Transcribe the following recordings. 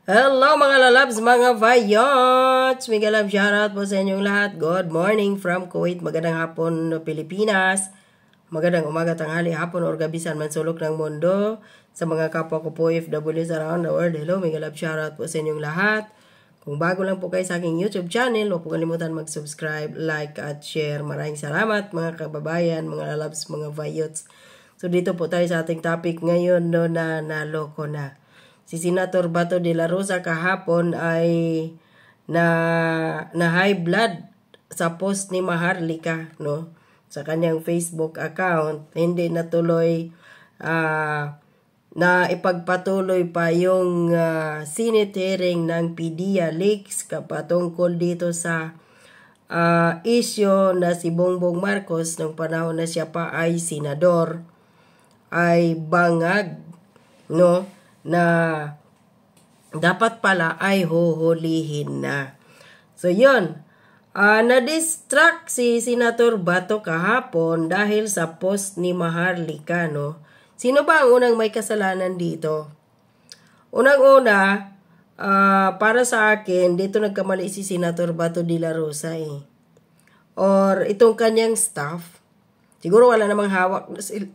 Hello mga lalabs, mga vayots! Mega love shoutout po sa inyong lahat. Good morning from Kuwait. Magandang hapon Pilipinas. Magandang umaga, tanghali, hapon, or gabi saan man sulok ng mundo. Sa mga kapwa ko po FWs around the world, hello, mega love shoutout po sa inyong lahat. Kung bago lang po kayo sa aking YouTube channel, huwag po kalimutan mag-subscribe, like, at share. Maraming salamat mga kababayan, mga lalabs, mga vayots. So dito po tayo sa ating topic ngayon na naloko na. Si Senator Bato de la Rosa kahapon ay na high blood sa post ni Maharlika, no? Sa kanyang Facebook account. Hindi natuloy na ipagpatuloy pa yung Senate hearing ng PDEA leaks patungkol dito sa issue na si Bongbong Marcos nung panahon na siya pa ay senador ay bangag, no? Na dapat pala ay huhulihin na. So yun, na-distract si Senator Bato kahapon dahil sa post ni Maharlika, no? Sino ba ang unang may kasalanan dito? Unang-una, para sa akin, dito nagkamali si Senator Bato de la Rosa eh. Or itong kanyang staff, siguro wala namang hawak na sila.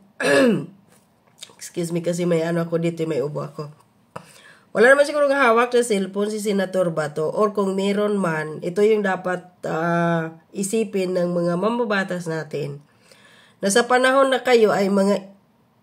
Excuse me kasi may ano ako dito, may ubo ako. Wala naman siguro ng hawak na cellphone si Senator Bato, or kung meron man, ito yung dapat isipin ng mga mambabatas natin. Na sa panahon na kayo ay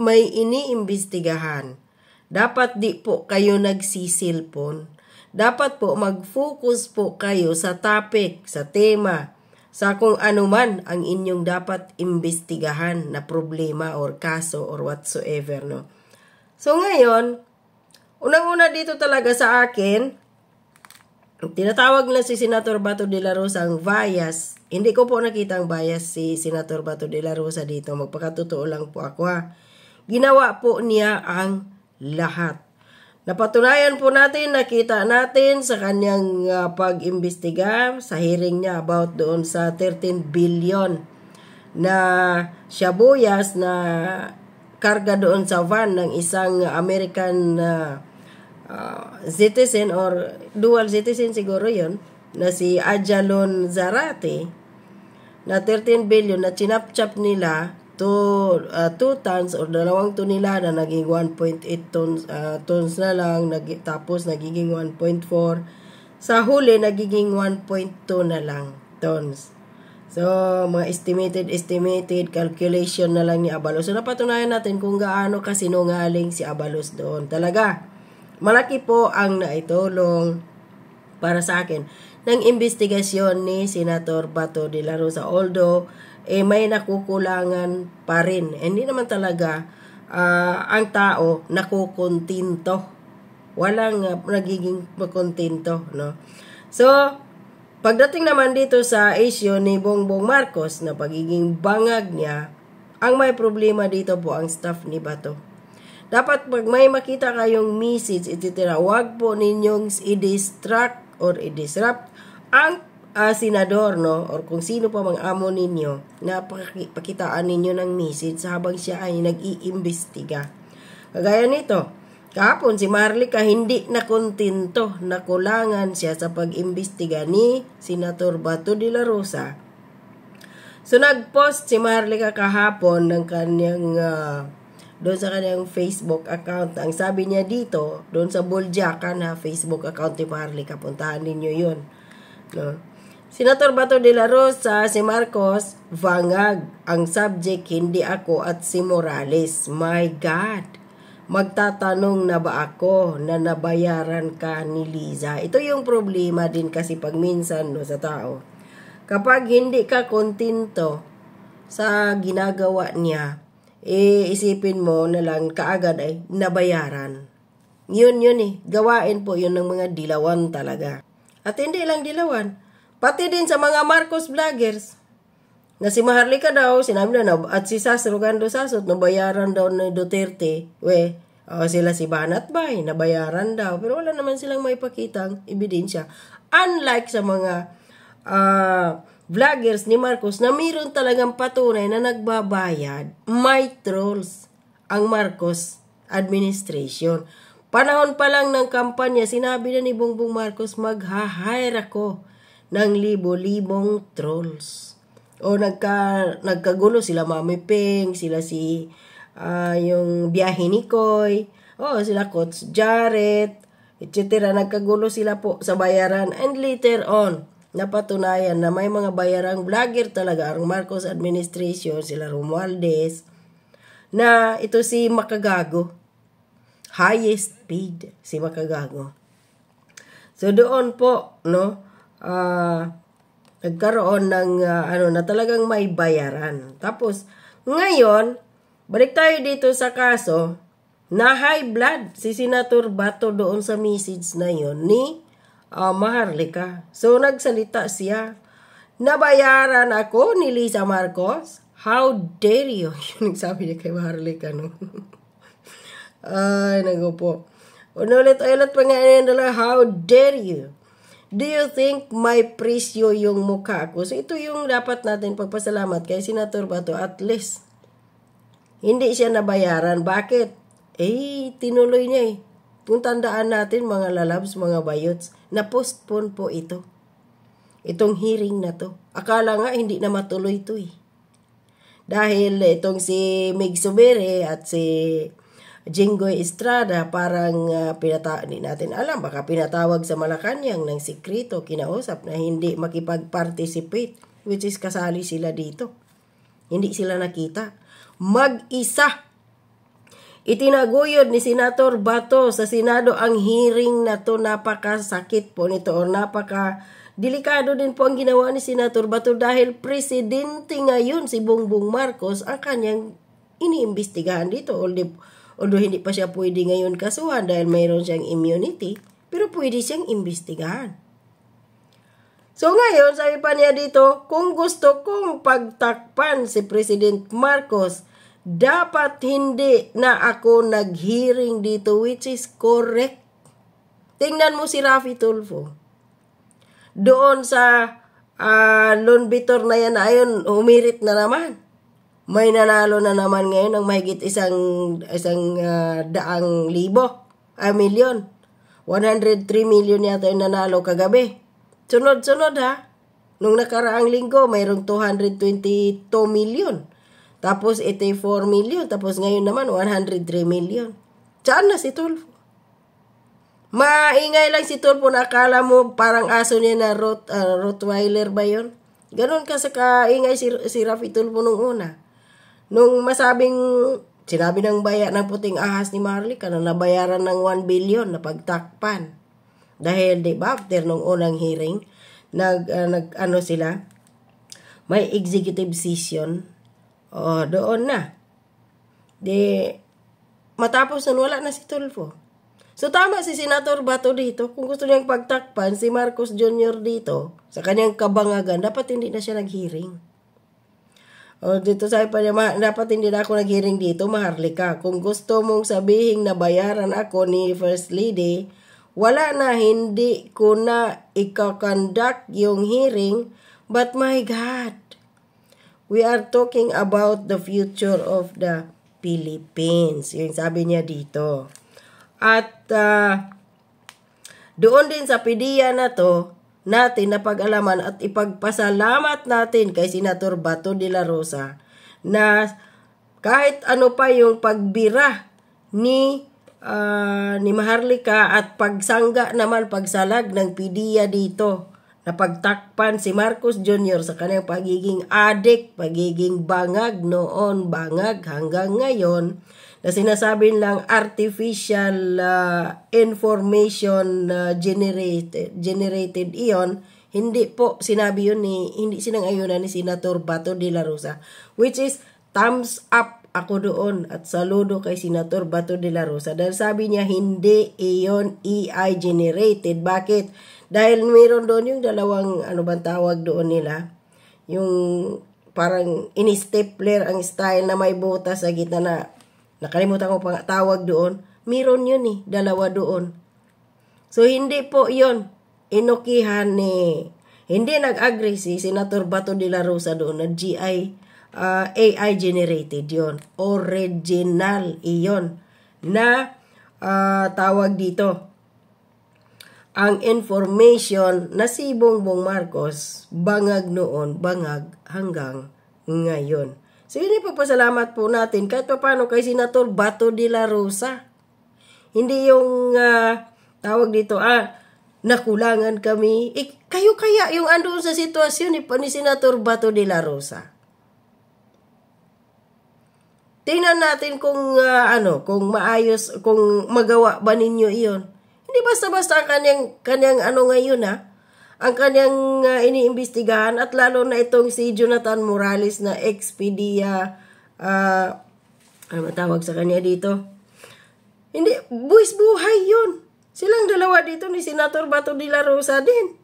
may iniimbestigahan, dapat di po kayo nagsisilpon. Dapat po mag-focus po kayo sa topic, sa tema, sa kung ano man ang inyong dapat imbestigahan na problema or kaso or whatsoever, no? So ngayon, unang-una dito talaga sa akin, tinatawag na si Senator Bato de la Rosa ang bias. Hindi ko po nakita ang bias si Senator Bato de la Rosa dito. Magpakatotoo lang po ako, ha. Ginawa po niya ang lahat. Napatunayan po natin, nakita natin sa kanyang pag-imbestiga sa hearing niya about doon sa 13 billion na shabuyas na karga doon sa van ng isang American citizen or dual citizen siguro yon na si Ajalon Zarate na 13 billion na chinap-chap nila to 2 tons or 2 tonelada naging 1.8 tons na lang, tapos nagiging 1.4, sa huli nagiging 1.2 na lang tons. So mga estimated calculation na lang ni Abalos. So napatunayan natin kung gaano kasinungaling si Abalos doon. Talaga malaki po ang naitulong para sa akin ng investigasyon ni Senator Bato de la Rosa, although may nakukulangan pa rin. Hindi naman talaga ang tao nakukontinto. Walang nagiging makontento, no? So, pagdating naman dito sa issue ni Bongbong Marcos na pagiging bangag niya, ang may problema dito po ang staff ni Bato. Dapat pag may makita kayong message, etc., huwag po ninyong i-distract or i-disrupt ang senador, no? Or kung sino pa mang amo ninyo na pakitaan ninyo ng message habang siya ay nag-iimbestiga. Kagaya nito, kahapon si Maharlika hindi nakontento, nakulangan siya sa pag-imbestiga ni Senator Bato de la Rosa. So nag-post si Maharlika kahapon ng kanyang doon sa kanyang Facebook account. Ang sabi niya dito, doon sa Buljakan na Facebook account ni Maharlika, puntahan ninyo yun, no? Senator Bato de la Rosa, si Marcos, bangag. Ang subject, hindi ako at si Morales. My God! Magtatanong na ba ako na nabayaran ka ni Liza? Ito yung problema din kasi pag minsan, no, sa tao. Kapag hindi ka kontento sa ginagawa niya, isipin mo na lang kaagad ay nabayaran. Yun eh. Gawain po yun ng mga dilawan talaga. At hindi lang dilawan. Pati din sa mga Marcos vloggers. Na si Maharlika daw, sinabi na, at si Sas Rogando Sasot, nabayaran daw ni Duterte. Sila si Banat Bay, nabayaran daw. Pero wala naman silang maipakitang ebidensya. Unlike sa mga vloggers ni Marcos na mayroon talagang patunay na nagbabayad, may trolls ang Marcos administration. Panahon pa lang ng kampanya, sinabi na ni Bongbong Marcos, mag-hire ako ng libo-libong trolls. O nagkagulo sila Mami Ping, sila yung biyahe ni Koy, sila Coach Jared, etc. Nagkagulo sila po sa bayaran. And later on, napatunayan na may mga bayarang vlogger talaga ang Marcos administration, sila Romualdez, na ito si Makagago. Highest paid si Makagago. So doon po, nagkaroon ng na talagang may bayaran. Tapos ngayon, balik tayo dito sa kaso na high blood si Senator Bato doon sa message na yon ni Maharlika. So nagsalita siya, nabayaran ako ni Lisa Marcos. How dare you? Yun sabi niya kay Maharlika, no? Ay, nago po. Ulit pa nga nila, how dare you? Do you think may presyo yung mukha ko? So ito yung dapat natin pagpasalamat kay Senator Bato. At least, hindi siya nabayaran. Bakit? Tinuloy niya eh. Kung tandaan natin mga lalabs, mga bayots, na-postpone po ito. Itong hearing na to. Akala nga hindi na matuloy ito eh. Dahil itong si Mig Subere at si Jinggoy Estrada parang hindi natin alam. Baka pinatawag sa Malacanang ng sikrito, kinausap na hindi makipag-participate, which is kasali sila dito. Hindi sila nakita. Mag-isa. Itinaguyod ni Senator Bato sa Senado ang hearing na to. Napakasakit po nito or delikado din po ang ginawa ni Senator Bato dahil presidente ngayon si Bongbong Marcos ang kanyang iniimbestigahan dito. Although hindi pa siya pwede ngayon kasuhan dahil mayroon siyang immunity, pero pwede siyang imbestigahan. So ngayon, sabi pa niya dito, kung gusto kong pagtakpan si President Marcos, dapat hindi na ako nag-hearing dito, which is correct. Tingnan mo si Raffy Tulfo. Doon sa Lone Vitor na yan, ayon, umirit na naman. May nanalo na naman ngayon ng mahigit isang milyon. 103 million yata yung nanalo kagabi. Sunod-sunod ha. Nung nakaraang linggo, mayroong 222 million. Tapos 84 million. Tapos ngayon naman, 103 million. Saan na si Tulfo? Maingay lang si Tulfo na akala mo parang aso niya na Rottweiler ba yun? Ganon ka sa kaingay si Raffy Tulfo nung una. Nung sinabi ng puting ahas ni Maharlika na nabayaran ng 1 billion na pagtakpan. Dahil diba after nung unang hearing, sila, may executive session. Doon na. Matapos nun, wala na si Tulfo. So tama si Senator Bato dito. Kung gusto niyang pagtakpan si Marcos Jr. dito, sa kanyang kabangagan, dapat hindi na siya nag-hearing. Dito sabi pa niya, dapat hindi na ako nag-hearing dito, Maharlika. Kung gusto mong sabihin na bayaran ako ni First Lady, wala na, hindi ko na ikakonduct yung hearing. But my God, we are talking about the future of the Philippines. Yung sabi niya dito. At doon din sa PDEA na to, natin na pag-alaman at ipagpasalamat natin kay Senator Bato de la Rosa na kahit ano pa yung pagbira ni Maharlika at pagsalag ng PDEA dito na pagtakpan si Marcos Jr. sa kanyang pagiging adik, pagiging bangag noon, bangag hanggang ngayon, na sinasabing lang artificial information generated iyon, hindi po sinabi yun hindi sinang-ayunan ni Senator Bato de la Rosa, which is thumbs up ako doon at saludo kay Senator Bato de la Rosa dahil sabi niya hindi iyon AI generated. Bakit? Dahil mayroon doon yung dalawang tawag doon nila, yung parang ini-stapler ang style na may butas sa gitna na nakalimutan ko pang tawag doon. Meron yun dalawa doon. So, hindi po yun. Inukihan hindi nag-agree si Senator Bato de la Rosa doon na AI generated yon. Original iyon. Na tawag dito, ang information na si Bongbong Marcos bangag noon, bangag hanggang ngayon. So yun, ipagpasalamat po natin kahit paano kay Senator Bato de la Rosa. Hindi yung tawag dito, nakulangan kami. Kayo kaya yung andoon sa sitwasyon ni Senator Bato de la Rosa. Tingnan natin kung kung maayos, kung magawa ba ninyo iyon. Hindi basta-basta ang kanyang ngayon ang kanyang iniimbestigahan, at lalo na itong si Jonathan Morales na ex-PDEA, ano matawag sa kanya dito? Hindi, buwis buhay yun. Silang dalawa dito ni Senator Bato de la Rosa din.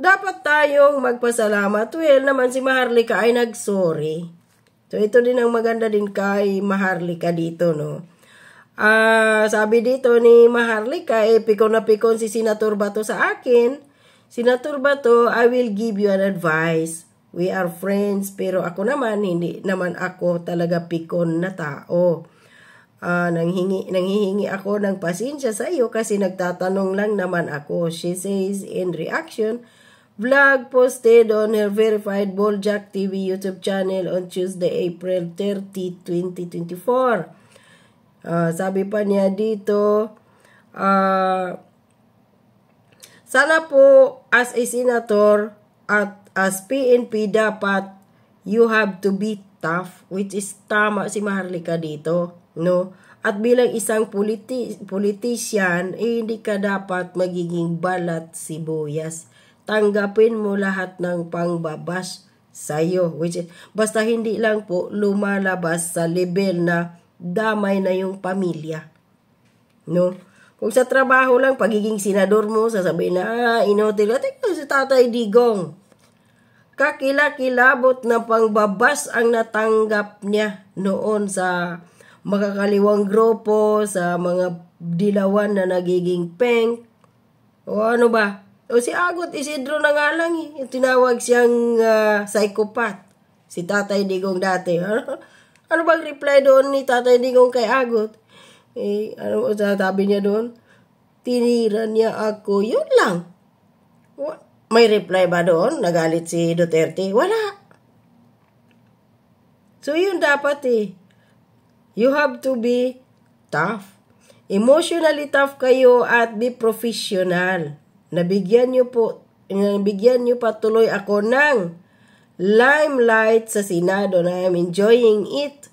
Dapat tayong magpasalamat. Well, naman si Maharlika ay nag-sorry. So, ito din ang maganda din kay Maharlika dito, no? Sabi dito ni Maharlika, pikon na pikon si Senator Bato sa akin. Senator Bato, I will give you an advice. We are friends, pero ako naman, hindi naman ako talaga pikon na tao. Nanghihingi ako ng pasensya sa iyo kasi nagtatanong lang naman ako. She says in reaction, vlog posted on her verified Boljak TV YouTube channel on Tuesday, April 30, 2024. Sabi pa niya dito, sana po as a senator at as PNP dapat you have to be tough, which is tama si Maharlika dito, no? At bilang isang politician, hindi ka dapat magiging balat sibuyas. Tanggapin mo lahat ng pangbabash sa'yo, which is, basta hindi lang po lumalabas sa level na damay na yung pamilya, no? Kung sa trabaho lang, pagiging senador mo, sasabihin na, inotil, at ito si Tatay Digong. Kakilakilabot na pangbabas ang natanggap niya noon sa makakaliwang grupo, sa mga dilawan na nagiging peng. O ano ba? O si Agot Isidro na nga lang tinawag siyang psychopath. Si Tatay Digong dati. Ano bang reply doon ni Tatay Digong kay Agot? Ano sabi niya doon? Tinira niya ako. Yun lang. May reply ba doon? Nagalit si Duterte? Wala. So yun dapat You have to be tough. Emotionally tough kayo at be professional. Nabigyan niyo pa tuloy ako ng limelight sa Senado na I'm enjoying it.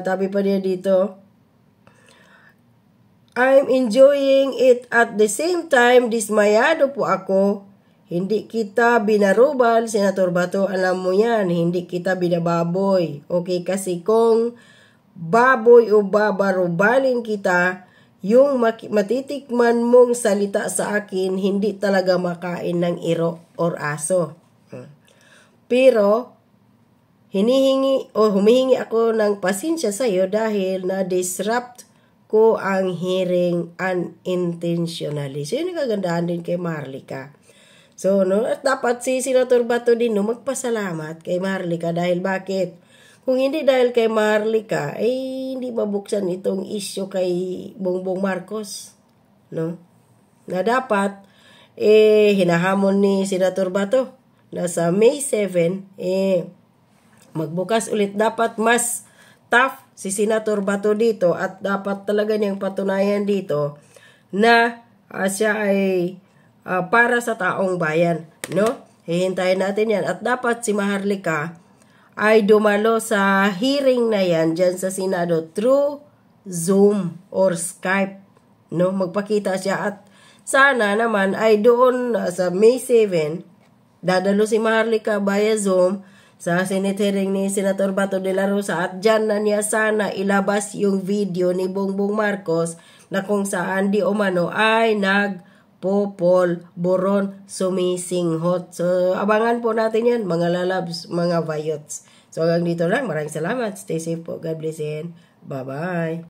Tabi pa niya dito, I'm enjoying it at the same time, dismayado po ako. Hindi kita binarubal, Senator Bato, alam mo yan, hindi kita binababoy. Okay, kasi kung baboy o babarubalin kita, yung matitikman mong salita sa akin, hindi talaga makain ng iro or aso. Pero, humihingi ako ng pasensya sa iyo dahil na-disrupt ko ang hearing unintentionally. So, yun ang kagandahan din kay Maharlika. So, at dapat si Senator Bato din magpasalamat kay Maharlika dahil bakit? Kung hindi dahil kay Maharlika, hindi mabuksan itong issue kay Bongbong Marcos. No? Na dapat, hinahamon ni Senator Bato na sa May 7, magbukas ulit. Dapat mas tough si Senator Bato dito at dapat talaga niyang patunayan dito na siya ay para sa taong bayan, no? Hihintayin natin yan. At dapat si Maharlika ay dumalo sa hearing na yan dyan sa Senado through Zoom or Skype, no? Magpakita siya at sana naman ay doon sa May 7, dadalo si Maharlika via Zoom sa Senate hearing ni Senator Bato de la Rosa at dyan na niya sana ilabas yung video ni Bongbong Marcos na kung saan di umano ay nagpopol buron sumisinghot. So abangan po natin yan mga lalabs, mga vayots. So hanggang dito lang. Maraming salamat. Stay safe po. God bless and bye-bye.